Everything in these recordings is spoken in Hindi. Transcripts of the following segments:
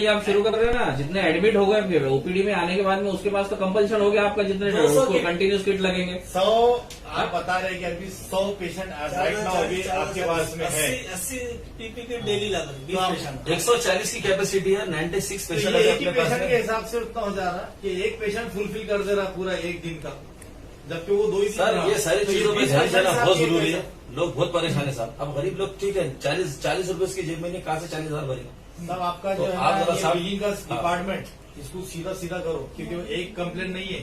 लिए आप शुरू कर रहे हो ना, जितने एडमिट हो गए फिर ओपीडी में आने के बाद में उसके पास तो कंपल्शन हो गया आपका, जितने उसको कंटिन्यूस किट लगेंगे। 100 आप बता रहे हैं कि अभी 100 पेशेंट राइट नाउ अभी आपके पास में है। 80 पीपी की डेली लागत 20 पेशेंट। 140 की कैपेसिटी है, 96 तो पेशेंट ये एक अपने ही पास पेशेंट के है। हिसाब से उतना हो जा रहा कि एक पेशेंट फुलफिल कर दे रहा पूरा एक दिन का, जबकि वो 2 ही दिन सर का। ये सारी तो चीजों में 20 ध्यान पेशेंट देना साहब बहुत एक जरूरी है। पेशेंट। लोग बहुत परेशान है साहब। अब गरीब लोग ठीक है, 40 रुपए उसकी जेब में नहीं, कहाँ से 40,000 भरेगा। साहब आपका तो जो है आप ना जरा ये साहब- बिलिंग का हाँ। डिपार्टमेंट, इसको सीधा सीधा करो, क्योंकि वो एक कंप्लेन नहीं है,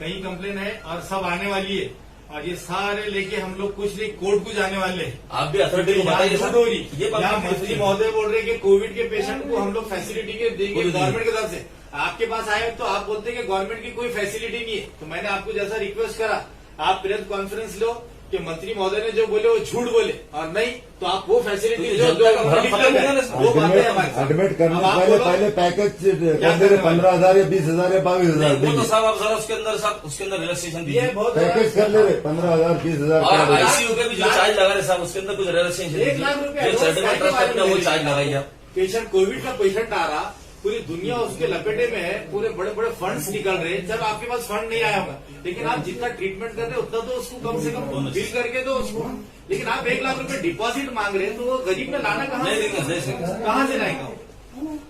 कई कंप्लेन है और सब आने वाली है, और ये सारे लेके हम लोग कुछ नहीं कोर्ट को जाने वाले हैं। आप भी अथॉरिटी को बताइए यहाँ सर। झूठ हो रही। ये बात यहाँ नहीं मंत्री होती। महोदय बोल रहे हैं कि कोविड के पेशेंट को हम लोग फैसिलिटी के देंगे कोई नहीं। गवर्नमेंट की तरफ से। आपके पास आए तो आप बोलते हैं कि गवर्नमेंट की कोई फैसिलिटी नहीं है। तो मैंने आपको जैसा रिक्वेस्ट करा, आप प्रेस कॉन्फ्रेंस लो कि मंत्री महोदय ने जो बोले वो झूठ बोले, और नहीं तो आप वो फैसिलिटी तो जो जनता का भरम खत्म होगा ना, वो बातें हमारे साथ। एडमिट करने अब से आप पहले बोलो, पहले पैकेज क्या कर दे रहे करने 15,000 या 20,000 या 22,000 वो तो देंगे। साहब आप जरा उसके अंदर साहब उसके अंदर रिलैक्सेशन ये दीजिए। बहुत पैकेज कर ले रहे 15,000 20,000 और कर दे। आईसीयू के भी जो चार्ज लगा रहे साहब उसके अंदर कुछ रिलैक्सेशन 1 लाख रुपए जो चैरिटेबल ट्रस्ट अपने वो चार्ज लगाइए आप। पेशेंट कोविड का पेशेंट आ रहा, पूरी दुनिया उसके लपेटे में है, पूरे बड़े बड़े फंड्स निकल रहे हैं। जब आपके पास फंड नहीं आया होगा, लेकिन आप जितना ट्रीटमेंट कर रहे हैं उतना तो उसको कम से कम बिल करके दो उसको। लेकिन आप 1 लाख रुपए डिपॉजिट मांग रहे हैं, तो वो गरीब में लाना कहाँ नहीं से? देंगे, नहीं देंगे। कहाँ से लाएगा?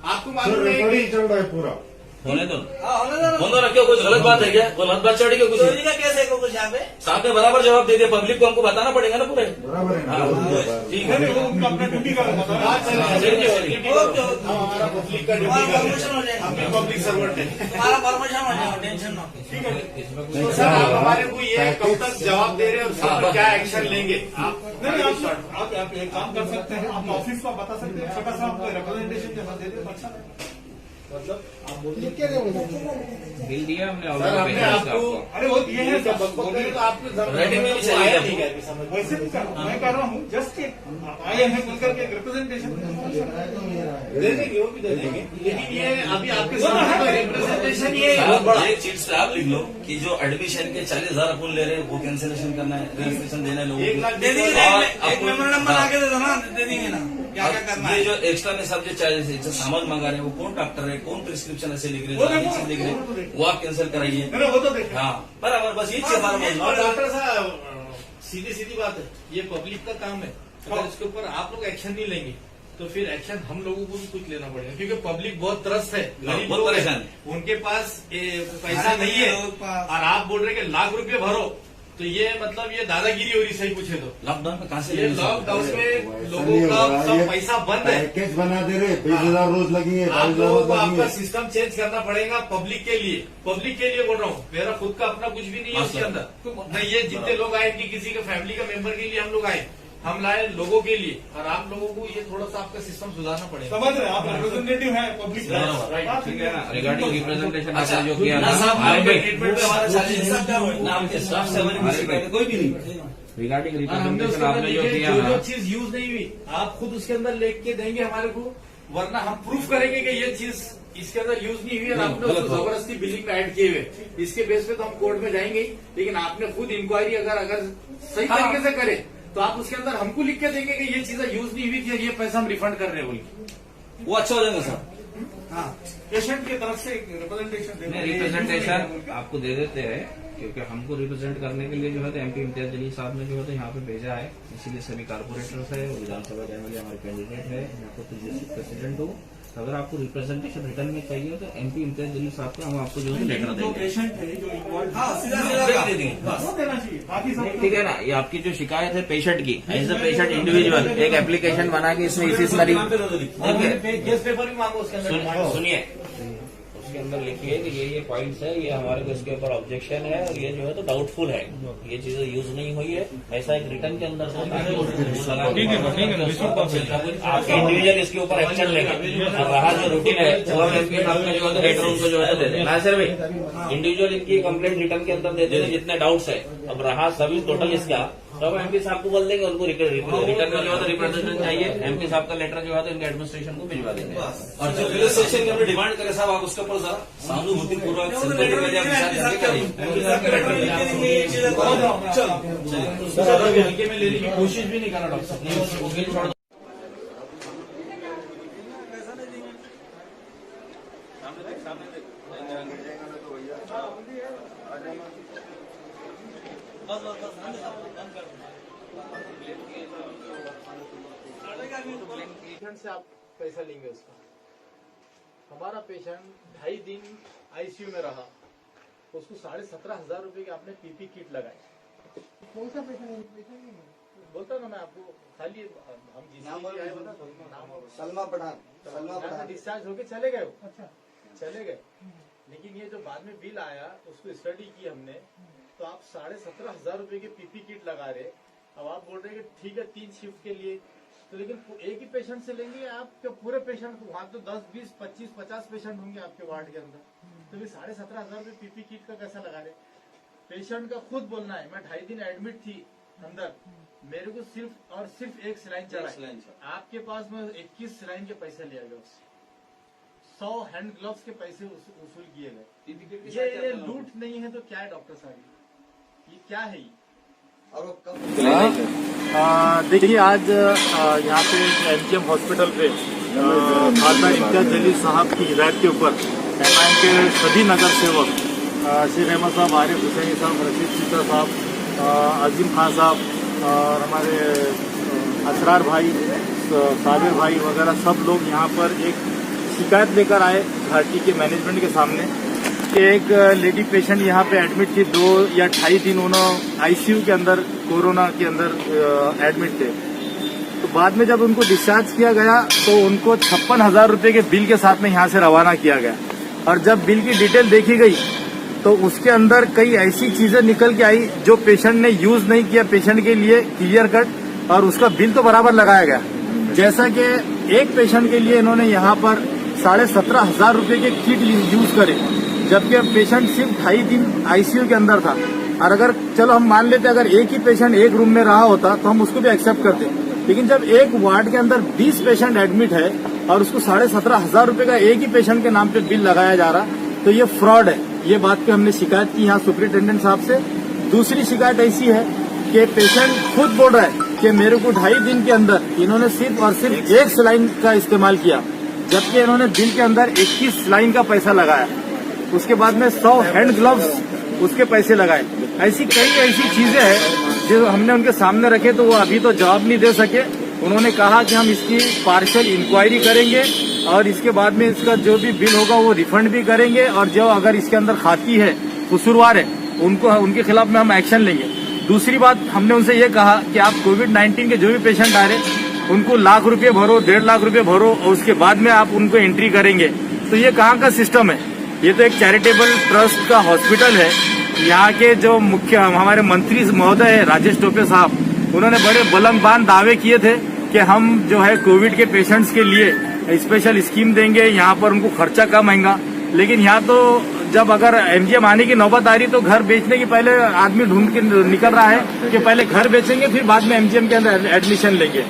आपको मालूम है कि चल रहा है पूरा। होने दो होने फोन तो रखियो। कुछ गलत बात है क्या? कोई गलत बात चढ़ गई कुछ? चोरी का केस है कुछ यहाँ पे? साहब ने बराबर जवाब दे दिया। पब्लिक को हमको बताना पड़ेगा ना पूरे। बराबर है हाँ, ना? ठीक है। अपना ड्यूटी का हमारा पब्लिक का ड्यूटी हमारा का परमिशन हो जाएगा। हम भी पब्लिक सर्वेंट है। हमारा परमिशन हो जाएगा, टेंशन ना हो। ठीक है। तो सर आप हमारे को ये कब तक जवाब दे रहे हैं और उसके ऊपर क्या एक्शन लेंगे आप? नहीं आप एक काम कर सकते हैं, आप ऑफिस को बता सकते हैं, छोटा सा आपको रिप्रेजेंटेशन जैसा दे दे, अच्छा है। मतलब आप बोलिए। बिल दिया हमने सर ऑलरेडी हमने पेशेंट आपको आपको। अरे वो ये है जब बकबक करें तो आपको रेडी में भी चाहिए आया आपको। नहीं है अभी समझ में। वैसे भी मैं कर रहा हूँ, जस्ट आए हैं बोलकर के रिप्रेजेंटेशन। दे देंगे, वो भी दे देंगे, लेकिन ये अभी आपके सामने तो रिप्रेजेंटेशन ये है बहुत बड़ा। एक चीज से आप लिख लो कि जो एडमिशन के 40,000 अपन ले रहे हैं वो कैंसिलेशन करना है, रजिस्ट्रेशन देना है 1 लोगों लाख को। दे देंगे, और एक आपको- मेमोरेंडम बना के दे दो ना, दे देंगे ना, क्या क्या करना ये है। जो एक्स्ट्रा में सब जो चार्जेस है, जो सामान मंगा रहे हैं वो कौन डॉक्टर है, कौन प्रिस्क्रिप्शन ऐसे लिख रहे वो हैं, देखो, चीज लिख रहे वो हैं, देखो। वो आप कैंसिल कराइए। मैंने वो तो देखा। हाँ बराबर, बस ये चीज हमारा और बोलना। डॉक्टर साहब सीधी सीधी बात है, ये पब्लिक का काम है। अगर इसके ऊपर आप लोग एक्शन नहीं लेंगे तो फिर एक्शन हम लोगों को भी कुछ लेना पड़ेगा, क्योंकि पब्लिक बहुत त्रस्त है, गरीब बहुत लोग हैं। परेशान है। उनके पास पैसा नहीं है, और आप बोल रहे कि लाख रुपए भरो, तो ये मतलब ये दादागिरी हो रही, सही पूछे तो। लॉकडाउन में कहाँ से ये लेंगे लॉकडाउन सब? में ऐसा लोगों नहीं हो का रहा, सब ये पैसा बंद है। पैकेज बना दे रहे 20,000 रोज लगेंगे, आप 22,000 लोगों रोज को आपका लगेंगे। सिस्टम चेंज करना पड़ेगा पब्लिक के लिए। पब्लिक के लिए बोल रहा हूँ, मेरा खुद का अपना कुछ भी नहीं है उसके अंदर। नहीं, ये जितने लोग आए कि किसी के फैमिली का मेंबर के लिए हम लोग आए, हम लाए लोगों के लिए, और आप लोगों को ये थोड़ा सा आपका सिस्टम सुधारना पड़ेगा। समझ रहे हैं, आप रिप्रेजेंटेटिव हैं पब्लिक का। बराबर, ठीक है ना, रिगार्डिंग रिप्रेजेंटेशन अच्छा आपने जो किया ना साहब ना, आपके ट्रीटमेंट पे हमारा चार्जेस ना आपके स्टाफ से हमारी किसी का कोई भी नहीं। रिगार्डिंग और हमने रिप्रेजेंटेशन उसके अंदर आपने जो लिखे, किया जो ना, जो चीज यूज नहीं हुई आप खुद उसके अंदर लिख के देंगे हमारे को, वरना हम प्रूफ करेंगे कि ये चीज इसके अंदर यूज नहीं हुई और नहीं, आपने गलत उसको बात। जबरदस्ती बिलिंग में ऐड किए हुए। इसके बेस पे तो हम कोर्ट में जाएंगे ही, लेकिन आपने खुद इंक्वायरी अगर सही हाँ। तरीके से करे तो आप उसके अंदर हमको लिख के देंगे कि ये चीजें यूज नहीं हुई थी और ये पैसा हम रिफंड कर रहे हैं बोल के। वो अच्छा हो जाएगा सर। हाँ, पेशेंट की तरफ से रिप्रेजेंटेशन नहीं रिप्रेजेंटेशन आपको दे देते हैं, क्योंकि हमको रिप्रेजेंट करने के लिए जो है तो एमपी इम्तियाज जलील साहब ने जो है तो यहाँ पे भेजा है, इसीलिए सभी कारपोरेटर्स है, विधानसभा के एमएलए हमारे कैंडिडेट है, यहाँ पर प्रेसिडेंट हो। अगर आपको रिप्रेजेंटेशन रिटर्न में चाहिए तो एमपी इम्तियाज जलील साहब को हम आपको जो है लेटर जो देंगे। पेशेंट है, जो इन्वॉल्व हाँ, सीधा सीधा दे देंगे बस। वो देना चाहिए, बाकी सब ठीक है ना, ये आपकी जो शिकायत है पेशेंट की, एज अ पेशेंट इंडिविजुअल एक एप्लीकेशन बना के इसमें इसी तारीख देखिए केस पेपर भी मांगो उसके अंदर। सुनिए, उसके अंदर लिखिए कि ये पॉइंट्स है, ये हमारे को इसके ऊपर ऑब्जेक्शन है और ये जो है तो डाउटफुल है, ये चीजें यूज नहीं हुई है, ऐसा एक रिटर्न के अंदर से आप इंडिविजुअल इसके ऊपर एक्शन लेंगे। और रहा जो रूटीन है वो हम एमपी साहब का जो है तो लेटर उनको जो है तो दे दें ना सर भाई, इंडिविजुअल इनकी कंप्लेंट रिटर्न के अंदर दे दें जितने डाउट्स है। अब रहा सभी टोटल इसका तो हम एमपी साहब को बोल देंगे, उनको रिटर्न में जो है तो रिप्रेजेंटेशन चाहिए, एमपी साहब का लेटर जो है तो इनके एडमिनिस्ट्रेशन को भिजवा देंगे। और जो पुलिस स्टेशन की हमने डिमांड करे साहब आप उसके ऊपर जरा सहानुभूतिपूर्वक सिंपैथी में जब विचार करके करिए। उसको हल्के में लेने की कोशिश भी नहीं करना डॉक्टर साहब। बस बस बस बंद कर पेशेंट से आप पैसा लेंगे उसका। हमारा पेशेंट 2.5 दिन आईसीयू में रहा, उसको 17,500 रुपए की आपने पीपी किट लगाई। कौन सा पेशेंट बोलता ना मैं आपको, खाली हम सलमा पठान डिस्चार्ज होके चले गए, अच्छा चले गए। लेकिन ये जो बाद में बिल आया उसको स्टडी की हमने, तो आप 17,500 रुपए की पीपी किट लगा रहे। अब आप बोल रहे हैं कि ठीक है 3 शिफ्ट के लिए, तो लेकिन एक ही पेशेंट से लेंगे आप क्या पूरे पेशेंट को? वहां तो 10, 20, 25, 50 पेशेंट होंगे आपके वार्ड के अंदर, तो भी 17,500 रुपए पीपी किट का कैसा लगा रहे? पेशेंट का खुद बोलना है, मैं 2.5 दिन एडमिट थी अंदर, मेरे को सिर्फ और सिर्फ 1 सिलाइन चला। आपके पास में 21 सिलाइन के पैसे लिया गया, 100 हैंड ग्लव्स के पैसे वसूल किए गए। ये लूट नहीं है तो क्या है डॉक्टर साहब? ये क्या है? देखिए आज यहाँ पे एमजीएम हॉस्पिटल पे खालसा इम्तियाज जलील साहब की हिदायत के ऊपर एमआईएम के सभी नगर सेवक शेख अहमद साहब, आरिफ हुसैनी साहब, रशीद सीता साहब, अजीम खान साहब और हमारे असरार भाई, साबिर भाई वगैरह सब लोग यहाँ पर एक शिकायत लेकर आए घाटी के मैनेजमेंट के सामने कि एक लेडी पेशेंट यहाँ पे एडमिट थी। 2 या 2.5 दिन उन्होंने आईसीयू के अंदर कोरोना के अंदर एडमिट थे। तो बाद में जब उनको डिस्चार्ज किया गया तो उनको 56,000 रुपए के बिल के साथ में यहाँ से रवाना किया गया। और जब बिल की डिटेल देखी गई तो उसके अंदर कई ऐसी चीजें निकल के आई जो पेशेंट ने यूज नहीं किया, पेशेंट के लिए क्लियर कट, और उसका बिल तो बराबर लगाया गया। जैसा कि एक पेशेंट के लिए इन्होंने यहाँ पर 17,500 रुपए के किट यूज करे, जबकि पेशेंट सिर्फ 2.5 दिन आईसीयू के अंदर था। और अगर चलो हम मान लेते अगर एक ही पेशेंट एक रूम में रहा होता तो हम उसको भी एक्सेप्ट करते, लेकिन जब एक वार्ड के अंदर 20 पेशेंट एडमिट है और उसको 17,500 रुपए का एक ही पेशेंट के नाम पे बिल लगाया जा रहा, तो ये फ्रॉड है। ये बात पे हमने शिकायत की यहाँ सुपरिटेंडेंट साहब से। दूसरी शिकायत ऐसी है कि पेशेंट खुद बोल रहा है कि मेरे को 2.5 दिन के अंदर इन्होंने सिर्फ और सिर्फ 1 सिलाइन का इस्तेमाल किया, जबकि इन्होंने बिल के अंदर 21 सिलाइन का पैसा लगाया। उसके बाद में 100 हैंड ग्लव्स उसके पैसे लगाए। ऐसी कई ऐसी चीजें हैं जो हमने उनके सामने रखे, तो वो अभी तो जवाब नहीं दे सके। उन्होंने कहा कि हम इसकी पार्शियल इंक्वायरी करेंगे और इसके बाद में इसका जो भी बिल होगा वो रिफंड भी करेंगे, और जो अगर इसके अंदर खाती है, कसूरवार है, उनको उनके खिलाफ में हम एक्शन लेंगे। दूसरी बात हमने उनसे ये कहा कि आप कोविड-19 के जो भी पेशेंट आ रहे उनको लाख रुपए भरो, 1.5 लाख रुपए भरो, और उसके बाद में आप उनको एंट्री करेंगे। तो ये कहाँ का सिस्टम है? ये तो एक चैरिटेबल ट्रस्ट का हॉस्पिटल है। यहाँ के जो मुख्य हमारे मंत्री महोदय है राजेश टोपे साहब, उन्होंने बड़े बुलंदबान दावे किए थे कि हम जो है कोविड के पेशेंट्स के लिए स्पेशल स्कीम देंगे, यहाँ पर उनको खर्चा कम आएगा। लेकिन यहाँ तो जब अगर एमजीएम आने की नौबत आ रही तो घर बेचने की पहले आदमी ढूंढ के निकल रहा है कि पहले घर बेचेंगे फिर बाद में एमजीएम के अंदर एडमिशन लेंगे।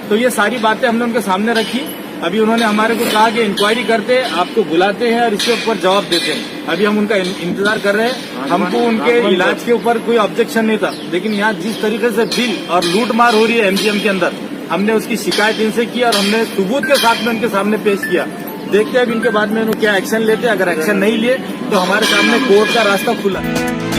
तो ये सारी बातें हमने उनके सामने रखी। अभी उन्होंने हमारे को कहा कि इंक्वायरी करते हैं, आपको बुलाते हैं और इसके ऊपर जवाब देते हैं। अभी हम उनका इंतजार कर रहे हैं। हमको उनके इलाज के ऊपर कोई ऑब्जेक्शन नहीं था, लेकिन यहाँ जिस तरीके से बिल और लूट मार हो रही है एमजीएम के अंदर, हमने उसकी शिकायत इनसे की और हमने सबूत के साथ में उनके सामने पेश किया। देखते हैं अब इनके बाद में क्या एक्शन लेते हैं। अगर एक्शन नहीं लिए तो हमारे सामने कोर्ट का रास्ता खुला है।